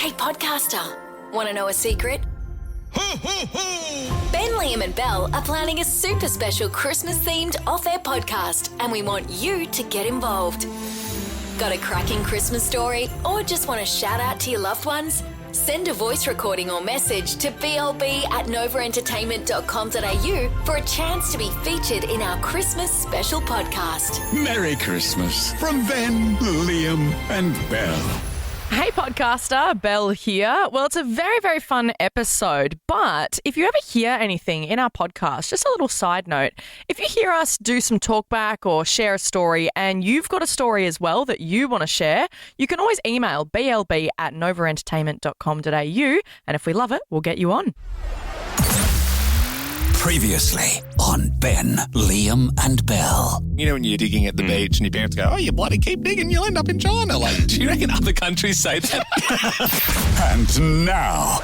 Hey, podcaster, want to know a secret? Ben, Liam and Belle are planning a super special Christmas-themed off-air podcast, and we want you to get involved. Got a cracking Christmas story or just want to shout out to your loved ones? Send a voice recording or message to blb@novaentertainment.com.au for a chance to be featured in our Christmas special podcast. Merry Christmas from Ben, Liam and Belle. Hey podcaster, Belle here. Well, it's a very, very fun episode, but if you ever hear anything in our podcast, just a little side note, if you hear us do some talkback or share a story and you've got a story as well that you want to share, you can always email blb@novaentertainment.com.au, and if we love it, we'll get you on. Previously on Ben, Liam and Belle. You know when you're digging at the beach and your parents go, oh, you bloody keep digging, you'll end up in China. Like, do you reckon other countries say that? And now,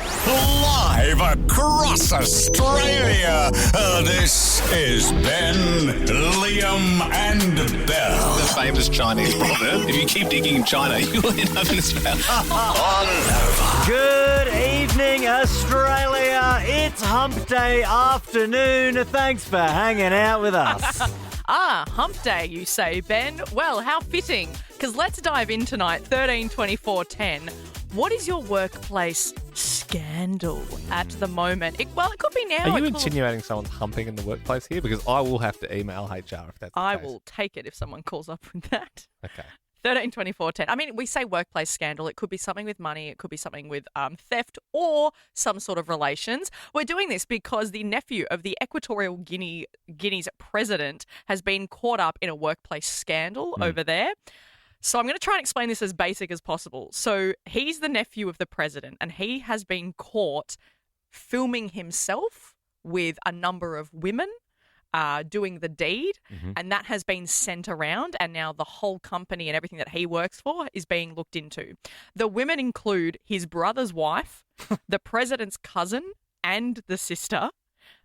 live across Australia, this is Ben, Liam and Belle. The famous Chinese proverb, if you keep digging in China, you'll end up in Australia. On Nova. Good evening, Australia. It's Hump Day afternoon. Thanks for hanging out with us. Hump Day, you say, Ben? Well, how fitting, because let's dive in tonight, 13-24-10. What is your workplace scandal at the moment? It could be now. Are you insinuating someone's humping in the workplace here? Because I will have to email HR if that's the case. I will take it if someone calls up with that. Okay. 13-24-10. I mean, we say workplace scandal. It could be something with money. It could be something with theft or some sort of relations. We're doing this because the nephew of the Equatorial Guinea's president has been caught up in a workplace scandal over there. So I'm going to try and explain this as basic as possible. So he's the nephew of the president, and he has been caught filming himself with a number of women doing the deed, and that has been sent around, and now the whole company and everything that he works for is being looked into. The women include his brother's wife, the president's cousin and the sister,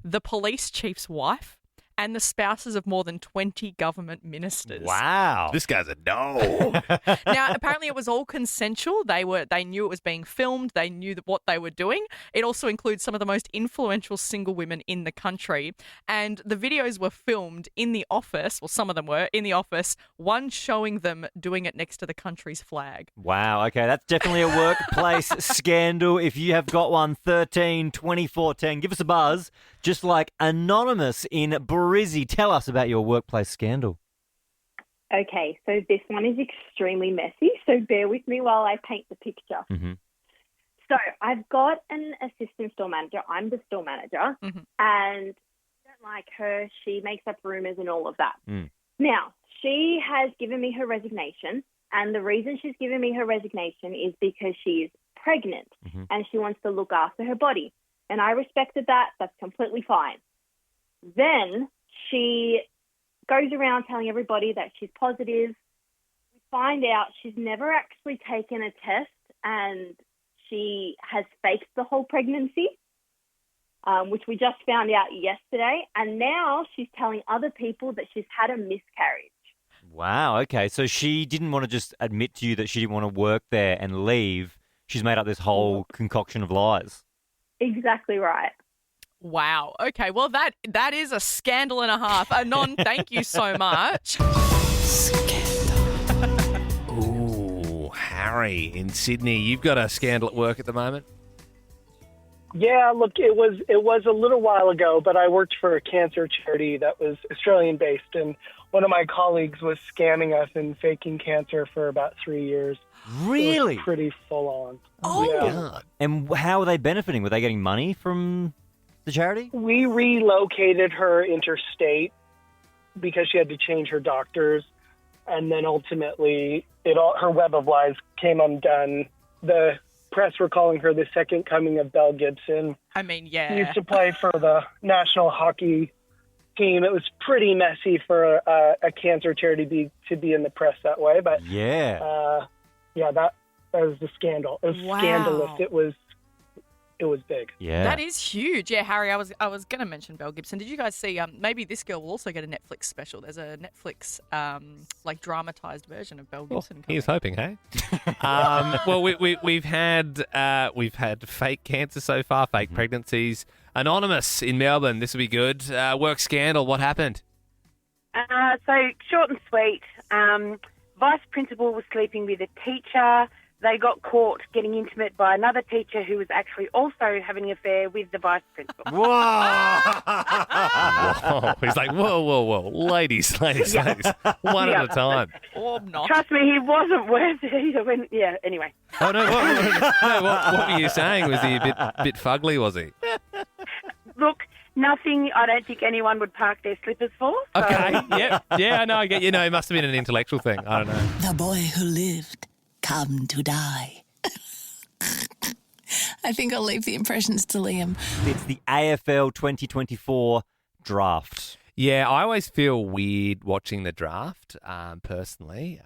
the police chief's wife, and the spouses of more than 20 government ministers. Wow. This guy's a dog. Now, apparently it was all consensual. They knew it was being filmed. They knew what they were doing. It also includes some of the most influential single women in the country. And the videos were filmed in the office, well, some of them were, in the office, one showing them doing it next to the country's flag. Wow. Okay, that's definitely a workplace scandal. If you have got one, 13-24-10, give us a buzz. Just like Anonymous in Brizzy, tell us about your workplace scandal. Okay, so this one is extremely messy, so bear with me while I paint the picture. So I've got an assistant store manager. I'm the store manager, and I don't like her. She makes up rumours and all of that. Now, she has given me her resignation, and the reason she's given me her resignation is because she's pregnant and she wants to look after her body. And I respected that. That's completely fine. Then she goes around telling everybody that she's positive. We find out she's never actually taken a test and she has faked the whole pregnancy, which we just found out yesterday. And now she's telling other people that she's had a miscarriage. Wow. Okay, so she didn't want to just admit to you that she didn't want to work there and leave. She's made up this whole concoction of lies. Exactly right. Wow. Okay, well, that is a scandal and a half. Anon, thank you so much. Ooh, Harry in Sydney. You've got a scandal at work at the moment? Yeah, look, it was a little while ago, but I worked for a cancer charity that was Australian-based, and one of my colleagues was scamming us and faking cancer for about 3 years. Really? It was pretty full on. Oh, yeah. And how were they benefiting? Were they getting money from the charity? We relocated her interstate because she had to change her doctors, and then ultimately her web of lies came undone. The press were calling her the second coming of Belle Gibson. I mean, yeah. She used to play for the national hockey team. It was pretty messy for a cancer charity to be in the press that way, but yeah, that was the scandal. It was scandalous. It was it was big. Yeah. That is huge. Yeah, Harry, I was going to mention Mel Gibson. Did you guys see, maybe this girl will also get a Netflix special. There's a Netflix, dramatized version of Mel Gibson. He was hoping, hey? Well, we've had fake cancer so far, fake pregnancies. Anonymous in Melbourne. This will be good. Work scandal. What happened? So short and sweet. Vice principal was sleeping with a teacher. They got caught getting intimate by another teacher who was actually also having an affair with the vice principal. Whoa! Whoa. He's like, whoa. Ladies. One at a time. Or not. Trust me, he wasn't worth it. Anyway. Oh, no. What were you saying? Was he a bit fugly, was he? Look, nothing I don't think anyone would park their slippers for. So. Okay, yeah, I know, I get you. No, it must have been an intellectual thing. I don't know. The boy who lived, come to die. I think I'll leave the impressions to Liam. It's the AFL 2024 draft. Yeah, I always feel weird watching the draft, personally.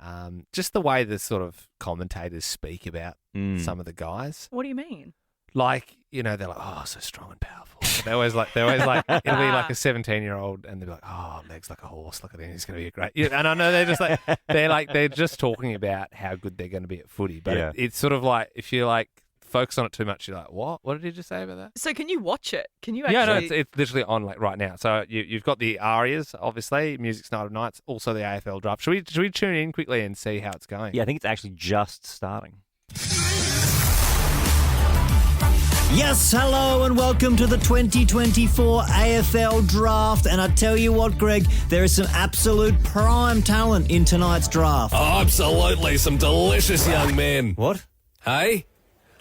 Just the way the sort of commentators speak about some of the guys. What do you mean? Like, they're like, oh, so strong and powerful. But they're always like, it'll be like a 17-year-old and they'll be like, oh, legs like a horse, look at him, he's going to be a great. Yeah, and I know they're just talking about how good they're going to be at footy. But it's sort of like, if you like focus on it too much, you're like, what? What did he just say about that? So can you watch it? Can you actually? Yeah, no, it's literally on like right now. So you've got the Arias, obviously, Music's Night of Nights, also the AFL Draft. Should we tune in quickly and see how it's going? Yeah, I think it's actually just starting. Yes, hello and welcome to the 2024 AFL Draft. And I tell you what, Greg, there is some absolute prime talent in tonight's draft. Oh, absolutely. Some delicious young men. What? Hey,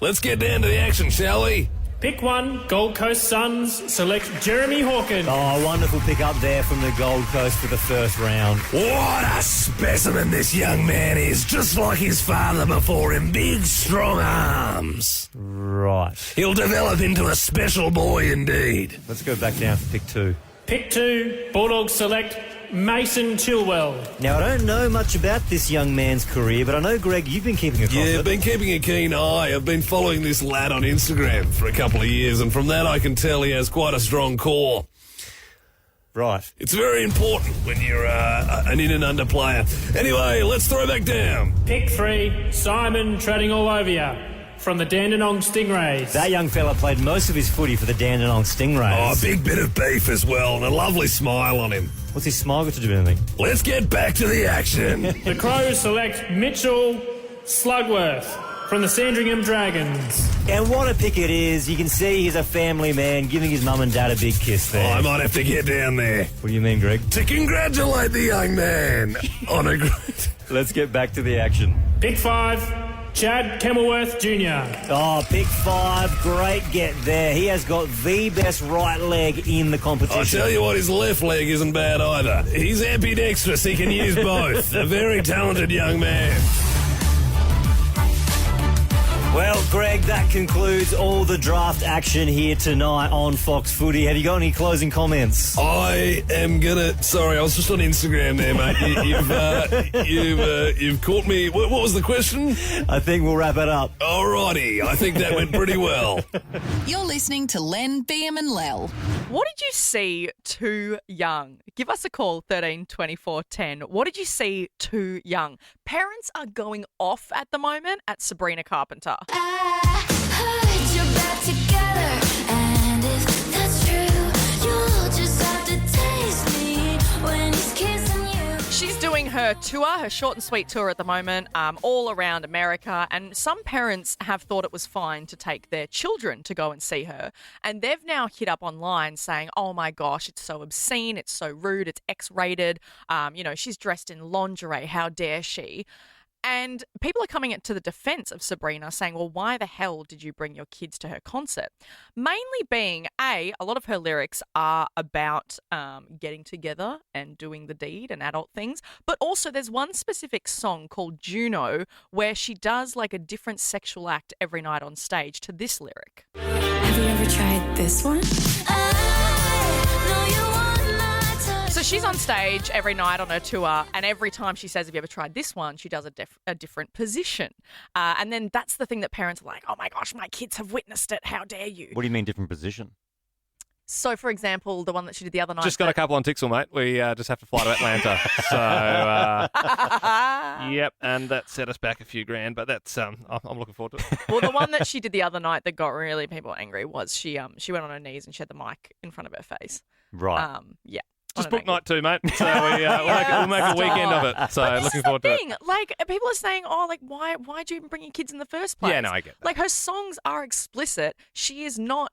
let's get down to the action, shall we? Pick one, Gold Coast Suns, select Jeremy Hawkins. Oh, wonderful pick up there from the Gold Coast for the first round. What a specimen this young man is, just like his father before him. Big, strong arms. Right. He'll develop into a special boy indeed. Let's go back down for pick two. Pick two, Bulldogs select Mason Chilwell. Now, I don't know much about this young man's career, but I know, Greg, you've been keeping across it. Yeah, I've been keeping a keen eye. I've been following this lad on Instagram for a couple of years, and from that I can tell he has quite a strong core. Right. It's very important when you're an in and under player. Anyway, let's throw back down. Pick three, Simon treading all over you. From the Dandenong Stingrays. That young fella played most of his footy for the Dandenong Stingrays. Oh, a big bit of beef as well, and a lovely smile on him. What's his smile got to do with anything? Let's get back to the action. The Crows select Mitchell Slugworth from the Sandringham Dragons. And what a pick it is. You can see he's a family man giving his mum and dad a big kiss there. Oh, I might have to get down there. What do you mean, Greg? To congratulate the young man on a great... Let's get back to the action. Pick five, Chad Kemmelworth Jr. Oh, pick five. Great get there. He has got the best right leg in the competition. I tell you what, his left leg isn't bad either. He's ambidextrous. He can use both. A very talented young man. Well, Greg, that concludes all the draft action here tonight on Fox Footy. Have you got any closing comments? I am gonna. Sorry, I was just on Instagram there, mate. You've caught me. What was the question? I think we'll wrap it up. Alrighty, I think that went pretty well. You're listening to Len, Beam and Lel. What did you see too young? Give us a call, 13 24 10. What did you see too young? Parents are going off at the moment at Sabrina Carpenter. I heard you're back together, and if that's true, you'll just have to taste me when he's kissing you. She's doing her tour, her short and sweet tour at the moment, all around America, and some parents have thought it was fine to take their children to go and see her, and they've now hit up online saying, oh my gosh, it's so obscene, it's so rude, it's X-rated, she's dressed in lingerie, how dare she? And people are coming to the defense of Sabrina saying, well, why the hell did you bring your kids to her concert? Mainly being, a lot of her lyrics are about getting together and doing the deed and adult things. But also there's one specific song called Juno where she does like a different sexual act every night on stage to this lyric. Have you ever tried this one? So So she's on stage every night on her tour, and every time she says, have you ever tried this one, she does a different position. And then that's the thing that parents are like, oh my gosh, my kids have witnessed it. How dare you? What do you mean different position? So, for example, the one that she did the other night. Just got a couple on Tixel, mate. We just have to fly to Atlanta. Yep, and that set us back a few grand, but that's I'm looking forward to it. Well, the one that she did the other night that got really people angry was she went on her knees and she had the mic in front of her face. Right. Yeah. Just book night 2, mate. So we'll make a weekend of it. So But looking forward to it. Like, people are saying, oh, like, why'd you even bring your kids in the first place? Yeah, no, I get that. Like, her songs are explicit. She is not,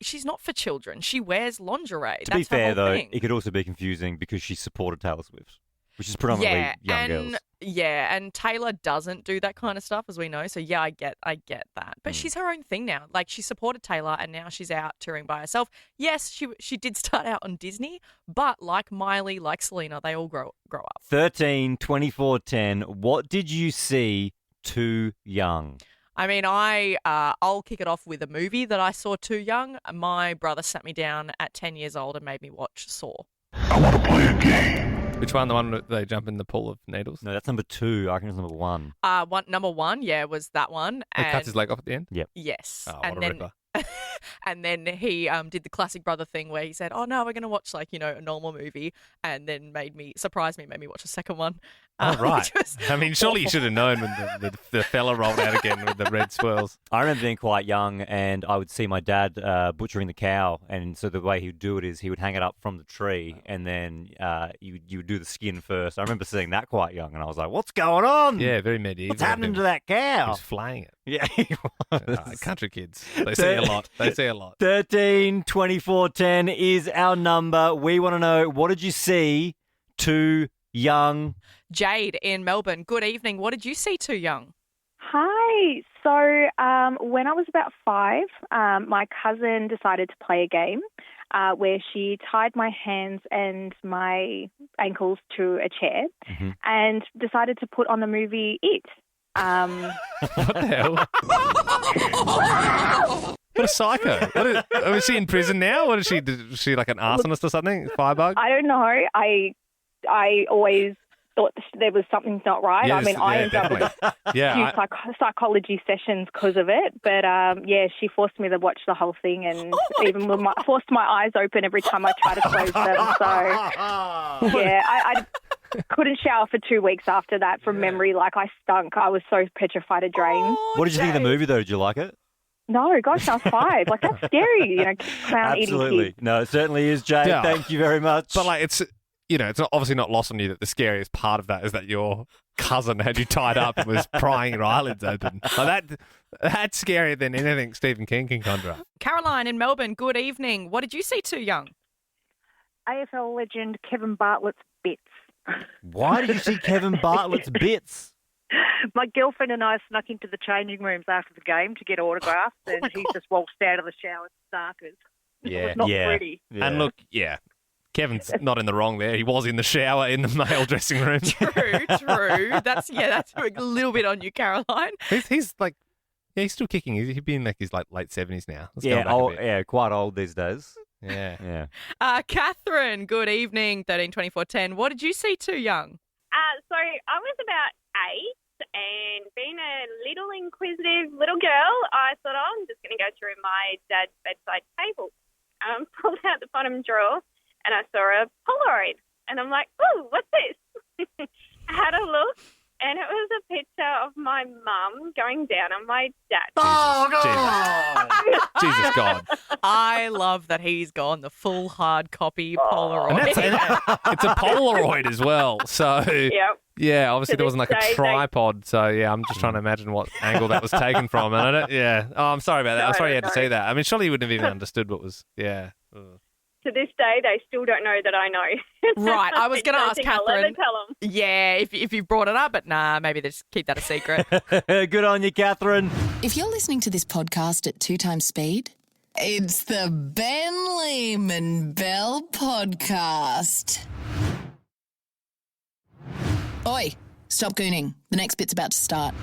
she's not for children. She wears lingerie. To be That's her fair, whole though, thing. it could also be confusing because she supported Taylor Swift, which is predominantly young girls. Yeah, and Taylor doesn't do that kind of stuff, as we know. So yeah, I get that. But she's her own thing now. Like, she supported Taylor, and now she's out touring by herself. Yes, she did start out on Disney, but like Miley, like Selena, they all grow up. 13, 24, 10. What did you see too young? I mean, I'll kick it off with a movie that I saw too young. My brother sat me down at 10 years old and made me watch Saw. Which one? The one that they jump in the pool of needles? No, that's number 2. I reckon it's number 1. Number 1, yeah, was that one. He cuts his leg off at the end? Yep. Yes. Oh, and what a then ripper. and then he did the classic brother thing where he said, oh no, we're going to watch like, a normal movie, and then made me watch a second one. Oh, right. Which was I mean, surely you should have known when the fella rolled out again with the red swirls. I remember being quite young, and I would see my dad butchering the cow, and so the way he would do it is he would hang it up from the tree, and then you would do the skin first. I remember seeing that quite young, and I was like, what's going on? Yeah, very medieval. What's happening to that cow? He was flaying it. Yeah, he was. Country kids. They see a lot. 13, 24, 10 is our number. We want to know, what did you see too young? Jade in Melbourne, good evening. What did you see too young? Hi. So when I was about 5, my cousin decided to play a game where she tied my hands and my ankles to a chair and decided to put on the movie It. What the hell? What a psycho. Is she in prison now? What is she? Is she like an arsonist or something? Firebug? I don't know. I always thought there was something not right. I mean, I ended up with a few psychology sessions because of it. But, she forced me to watch the whole thing and forced my eyes open every time I tried to close them. So, I couldn't shower for 2 weeks after that from memory. Like, I stunk. I was so petrified of drains. What did you think of the movie, though? Did you like it? No, gosh, I was 5. Like, that's scary, clown eating Absolutely. kids. No, it certainly is, Jade. Yeah. Thank you very much. But like, it's obviously not lost on you that the scariest part of that is that your cousin had you tied up and was prying your eyelids open. Like that's scarier than anything Stephen King can conjure up. Caroline in Melbourne, good evening. What did you see too young? AFL legend Kevin Bartlett's bits. Why did you see Kevin Bartlett's bits? My girlfriend and I snuck into the changing rooms after the game to get autographs, and he just waltzed out of the shower starkers. Yeah, It was not pretty. Yeah. And look, Kevin's not in the wrong there. He was in the shower in the male dressing room. True. That's a little bit on you, Caroline. He's like, he's still kicking. He'd be in like his late 70s now. Let's go back a bit. Quite old these days. Yeah. Catherine, good evening, 13, 24, 10. What did you see too young? So I was about 8, and being a little inquisitive little girl, I thought, I'm just going to go through my dad's bedside table. Pulled out the bottom drawer, and I saw a Polaroid, and I'm like, oh, what's this? I had a look, and it was a picture of my mum going down on my dad. Oh, God. Jesus God. I love that he's gone the full hard copy Polaroid. And it's a Polaroid as well. So, yeah, obviously there wasn't like a tripod. So, yeah, I'm just trying to imagine what angle that was taken from. And I'm sorry about that. I'm sorry you had to say that. I mean, surely you wouldn't have even understood what was, Ugh. To this day, they still don't know that I know. Right, I was going to ask Catherine. I'll ever tell them. Yeah, if you brought it up, but nah, maybe they just keep that a secret. Good on you, Catherine. If you're listening to this podcast at 2 times speed, it's the Ben Lehman Bell Podcast. Oi, stop gooning. The next bit's about to start.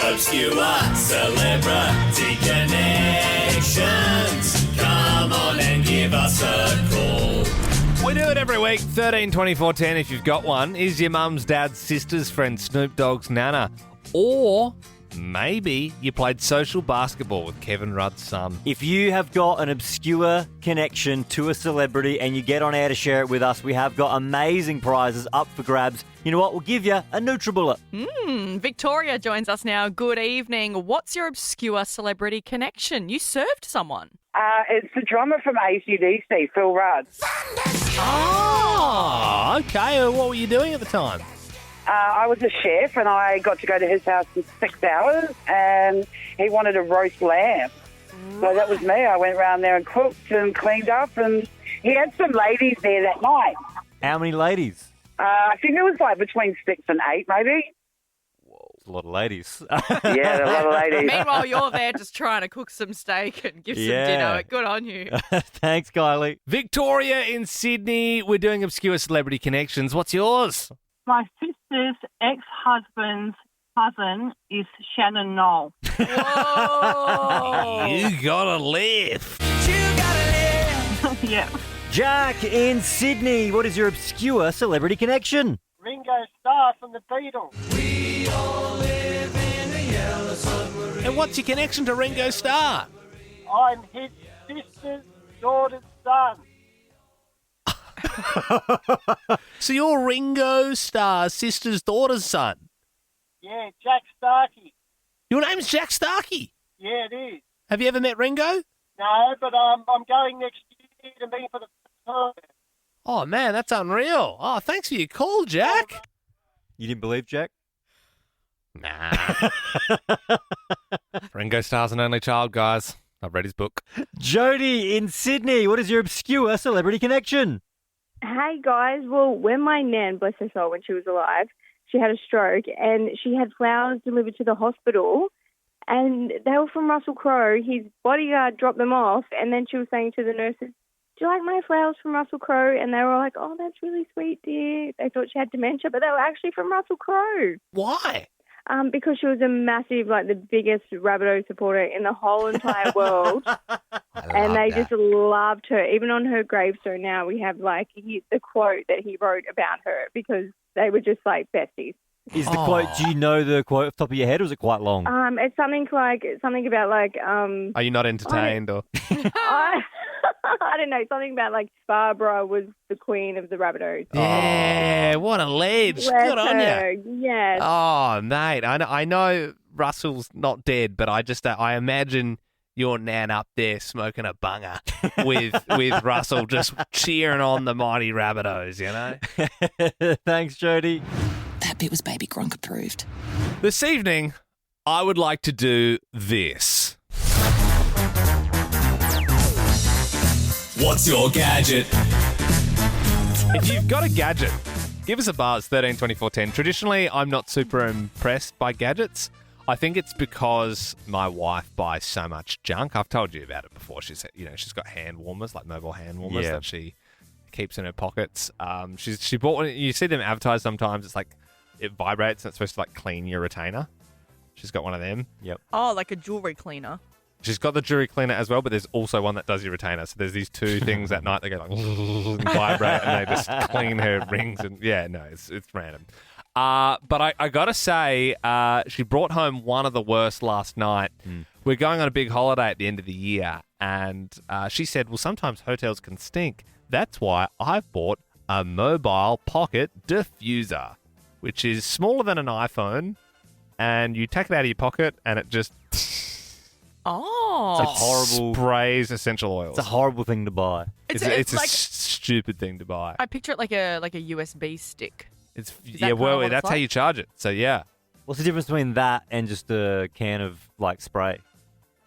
Obscure celebrity connections. Come on and give us a call. We do it every week. 13, 24, 10 if you've got one. Is your mum's, dad's, sister's friend Snoop Dogg's nana? Or maybe you played social basketball with Kevin Rudd's son. If you have got an obscure connection to a celebrity and you get on air to share it with us, we have got amazing prizes up for grabs. You know what? We'll give you a NutriBullet. Victoria joins us now. Good evening. What's your obscure celebrity connection? You served someone. It's the drummer from AC/DC, Phil Rudd. Oh, okay. What were you doing at the time? I was a chef and I got to go to his house for 6 hours and he wanted a roast lamb. So that was me. I went around there and cooked and cleaned up and he had some ladies there that night. How many ladies? I think it was like between 6 and 8 maybe. A lot of ladies. Yeah, a lot of ladies. Meanwhile, you're there just trying to cook some steak and give some dinner. Good on you. Thanks, Kylie. Victoria in Sydney. We're doing obscure celebrity connections. What's yours? My sister's ex-husband's cousin is Shannon Knoll. Whoa! You gotta live. Yeah. Jack in Sydney. What is your obscure celebrity connection? Ringo Star from the Beatles. And what's your connection to Ringo Star? I'm his sister's daughter's son. So you're Ringo Star's sister's daughter's son? Yeah, Jack Starkey. Your name's Jack Starkey? Yeah, it is. Have you ever met Ringo? No, but I'm going next year to meet for the first time. Oh, man, that's unreal. Oh, thanks for your call, Jack. You didn't believe Jack? Nah. Ringo Starr's an only child, guys. I've read his book. Jody in Sydney. What is your obscure celebrity connection? Hey, guys. Well, when my nan, bless her soul, when she was alive, she had a stroke and she had flowers delivered to the hospital and they were from Russell Crowe. His bodyguard dropped them off and then she was saying to the nurses, do you like my flowers from Russell Crowe? And they were like, oh, that's really sweet, dear. They thought she had dementia, but they were actually from Russell Crowe. Why? Because she was a massive, like the biggest Rabbitoh supporter in the whole entire world. And they just loved her. Even on her gravestone now, we have like the quote that he wrote about her because they were just like besties. Is the quote, do you know the quote off the top of your head or is it quite long? It's something about like... Are you not entertained or... I don't know, something about like Barbara was the queen of the Rabbitohs. Yeah, what a ledge. Good on you. Yes. Oh, mate, I know Russell's not dead, but I imagine your nan up there smoking a bunger with Russell just cheering on the mighty Rabbitohs, you know? Thanks, Jody. That bit was Baby Gronk approved. This evening, I would like to do this. What's your gadget? If you've got a gadget, give us a buzz, 13 24 10. Traditionally, I'm not super impressed by gadgets. I think it's because my wife buys so much junk. I've told you about it before. She's got hand warmers, like mobile hand warmers that she keeps in her pockets. She bought one. You see them advertised sometimes. It's like it vibrates and it's supposed to like clean your retainer. She's got one of them. Yep. Oh, like a jewelry cleaner. She's got the jewelry cleaner as well, but there's also one that does your retainer. So there's these two things at night that go like and vibrate and they just clean her rings. And yeah, no, it's random. But I got to say, she brought home one of the worst last night. We're going on a big holiday at the end of the year. And she said, well, sometimes hotels can stink. That's why I've bought a mobile pocket diffuser, which is smaller than an iPhone. And you take it out of your pocket and it just... Oh. It's a horrible... sprays essential oils. It's a horrible thing to buy. It's like, a stupid thing to buy. I picture it like a USB stick. That's how you charge it. So yeah. What's the difference between that and just a can of like spray?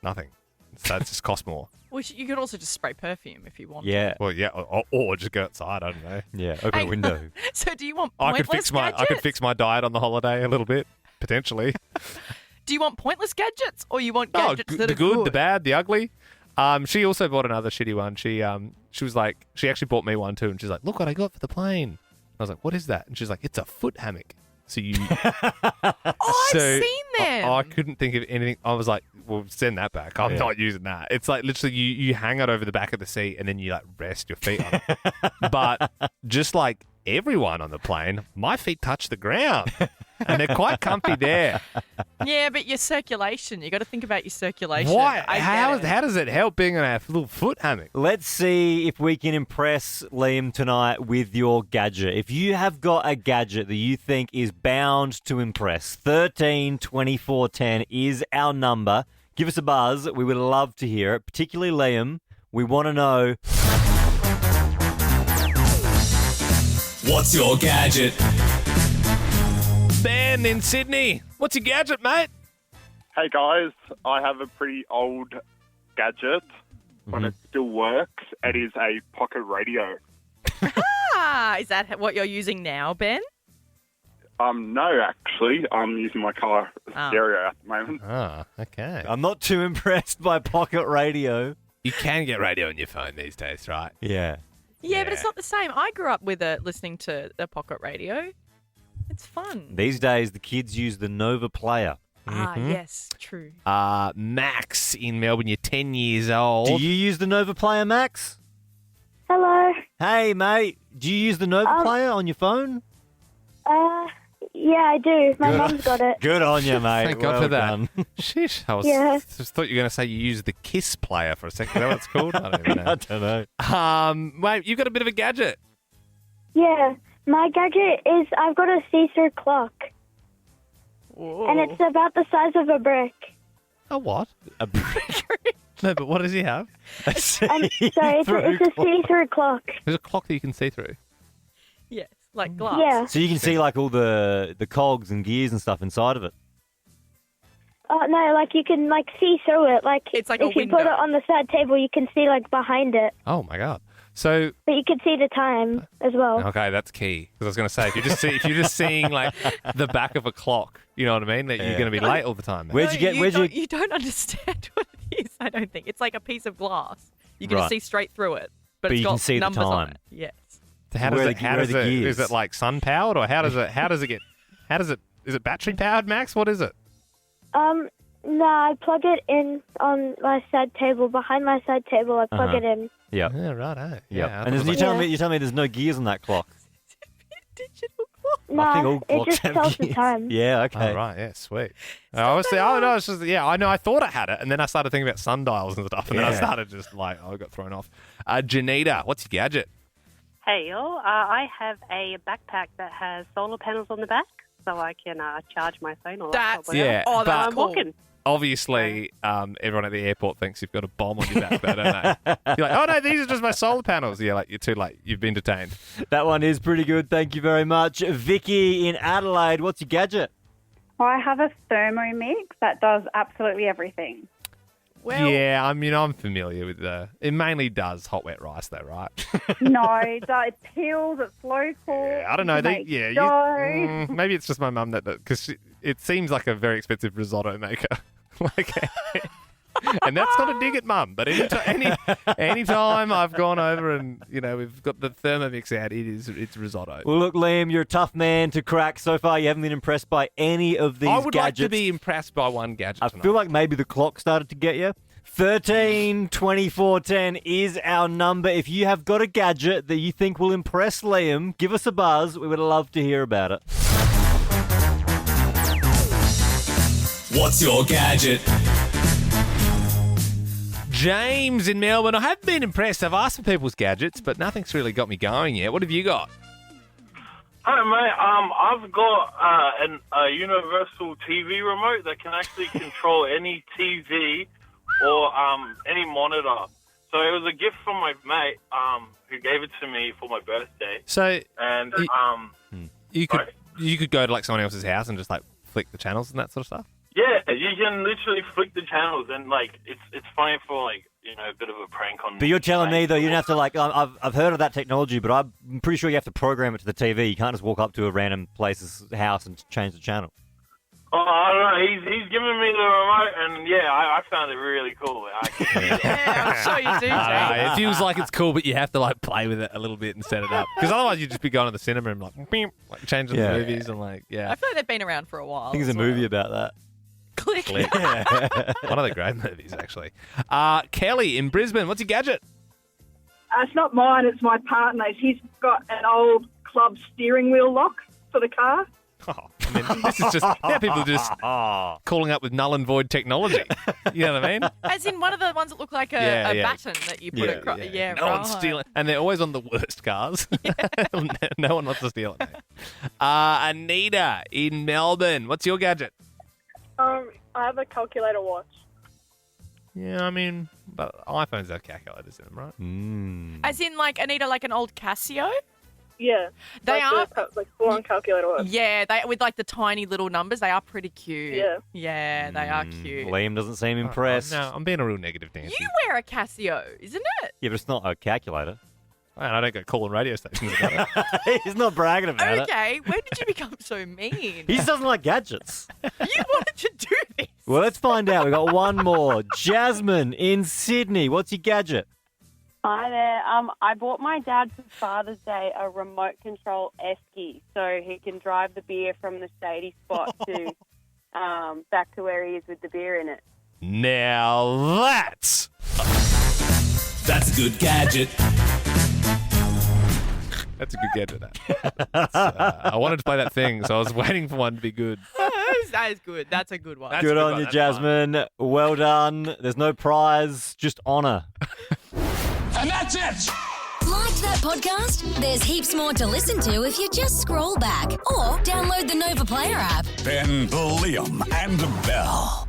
Nothing. So it just costs more. Well, you could also just spray perfume if you want. Yeah. Well, yeah, or just go outside. I don't know. Yeah, open a window. So do you want I pointless gadgets? could fix my diet on the holiday a little bit potentially. Do you want pointless gadgets or you want gadgets that are good, the bad, the ugly? She also bought another shitty one. She was like, she actually bought me one too, and she's like, look what I got for the plane. I was like, what is that? And she's like, it's a foot hammock. So you... I've seen them. I couldn't think of anything. I was like, well, send that back. I'm not using that. It's like literally you hang it over the back of the seat and then you like rest your feet on it. But just like everyone on the plane, my feet touch the ground and they're quite comfy there. Yeah, but your circulation, you got to think about your circulation. Why? How does it help being on a little foot hammock? Let's see if we can impress Liam tonight with your gadget. If you have got a gadget that you think is bound to impress, 13 24 10 is our number. Give us a buzz. We would love to hear it, particularly Liam. We want to know... What's your gadget? Ben in Sydney. What's your gadget, mate? Hey guys, I have a pretty old gadget, but it still works. It is a pocket radio. Is that what you're using now, Ben? No, actually, I'm using my car stereo at the moment. Ah, okay. I'm not too impressed by pocket radio. You can get radio on your phone these days, right? Yeah. Yeah, but it's not the same. I grew up with listening to a pocket radio. It's fun. These days, the kids use the Nova Player. Yes, true. Max in Melbourne, you're 10 years old. Do you use the Nova Player, Max? Hello. Hey, mate. Do you use the Nova Player on your phone? Yeah, I do. My mum's got it. Good on you, mate. Thank God Well for that. done. Sheesh. I just thought you were going to say you use the Kiss Player for a second. Is that what it's called? I don't even know. I don't know. Mate, you've got a bit of a gadget. Yeah, my gadget is I've got a see-through clock. Whoa. And it's about the size of a brick. A what? A brick? No, but what does he have? It's a see-through clock. There's a clock that you can see through. Yes, like glass. Yeah. So you can see like all the cogs and gears and stuff inside of it. Oh no, like you can like see through it. Like it's like if you put it on the side table, you can see like behind it. Oh my God. So, but you can see the time as well. Okay, that's key. Because I was going to say, if you're just seeing like the back of a clock, you know what I mean? That you're going to be late all the time. Where'd you get? You don't understand what it is. I don't think it's like a piece of glass. You can Right. see straight through it, but it's you got can see the numbers on time. it. Yes. So how does Where it? the- How where does the it? gears? Is it like sun powered, or how does it? How does it get? How does it? Is it battery powered, Max? What is it? No, I plug it in on my side table. Behind my side table, I plug it in. Yeah. Yeah, right. Yeah. And you're telling me there's no gears on that clock? No, I think all it clocks just have tells the gears. time. Yeah. Okay. Oh, right. Yeah. Sweet. I was saying, no, it's just I know. I thought it had it, and then I started thinking about sundials and stuff, and then I Yeah. started just like, I got thrown off. Janita, what's your gadget? Hey, y'all. I have a backpack that has solar panels on the back, so I can charge my phone or laptop. whatever, Yeah, while but I'm walking. obviously, everyone at the airport thinks you've got a bomb on your back, though, don't they? You're like, oh no, these are just my solar panels. Yeah, like you're too late. You've been detained. That one is pretty good. Thank you very much, Vicky in Adelaide. What's your gadget? I have a Thermomix that does absolutely everything. Yeah, I mean, I'm familiar with it mainly does hot wet rice, though, right? No, it peels, it's slow cooked. I don't know. you make dough. Maybe it's just my mum that because it seems like a very expensive risotto maker. And that's not a dig at mum, but any time I've gone over and we've got the Thermomix out, it's risotto. Well, look, Liam, you're a tough man to crack. So far, you haven't been impressed by any of these I would gadgets. like to be impressed by one gadget. I feel like maybe the clock started to get you. 13 24 10 is our number. If you have got a gadget that you think will impress Liam, give us a buzz. We would love to hear about it. What's your gadget? James in Melbourne. I have been impressed. I've asked for people's gadgets, but nothing's really got me going yet. What have you got? Hi, mate. I've got a universal TV remote that can actually control any TV or any monitor. So it was a gift from my mate who gave it to me for my birthday. So and you could go to like someone else's house and just like flick the channels and that sort of stuff. yeah, you can literally flick the channels and like it's funny for like a bit of a prank on. But you're telling me, though, you don't have to, like, I've heard of that technology, but I'm pretty sure you have to program it to the TV. You can't just walk up to a random place's house and change the channel. Oh, I don't know. He's giving me the remote, and yeah, I found it really cool. I'm sure you do, Jay. It feels like it's cool, but you have to like play with it a little bit and set it up. Because otherwise you'd just be going to the cinema and like changing the movies and like, I feel like they've been around for a while. I think there's a movie about that. Click. Click. One of the great movies, actually. Kelly in Brisbane, what's your gadget? It's not mine, it's my partner's. He's got an old club steering wheel lock for the car. Oh, I mean, this is just now people are just calling up with null and void technology. You know what I mean? As in one of the ones that look like a baton that you put across. Yeah, no one's stealing. And they're always on the worst cars. No one wants to steal it. Anita in Melbourne, what's your gadget? I have a calculator watch. Yeah, I mean, but iPhones have calculators in them, right? As in, like, Anita, like an old Casio? Yeah. They are like full-on calculator watch. Yeah, they with like the tiny little numbers. They are pretty cute. Yeah. Yeah, they are cute. Liam doesn't seem impressed. No, I'm being a real negative Nancy. You wear a Casio, isn't it? Yeah, but it's not a calculator. And I don't go calling radio stations about it. He's not bragging about it. Okay, when did you become so mean? He just doesn't like gadgets. You wanted to do this. Well, let's find out. We've got one more. Jasmine in Sydney. What's your gadget? Hi there. I bought my dad for Father's Day a remote control esky so he can drive the beer from the shady spot to back to where he is with the beer in it. Now that's a good gadget. That's a good gadget. I wanted to play that thing, so I was waiting for one to be good. That is good. That's a good one. Good on you, Jasmine. Well done. There's no prize, just honour. And that's it! Like that podcast? There's heaps more to listen to if you just scroll back or download the Nova Player app. Ben, Liam, and Bell.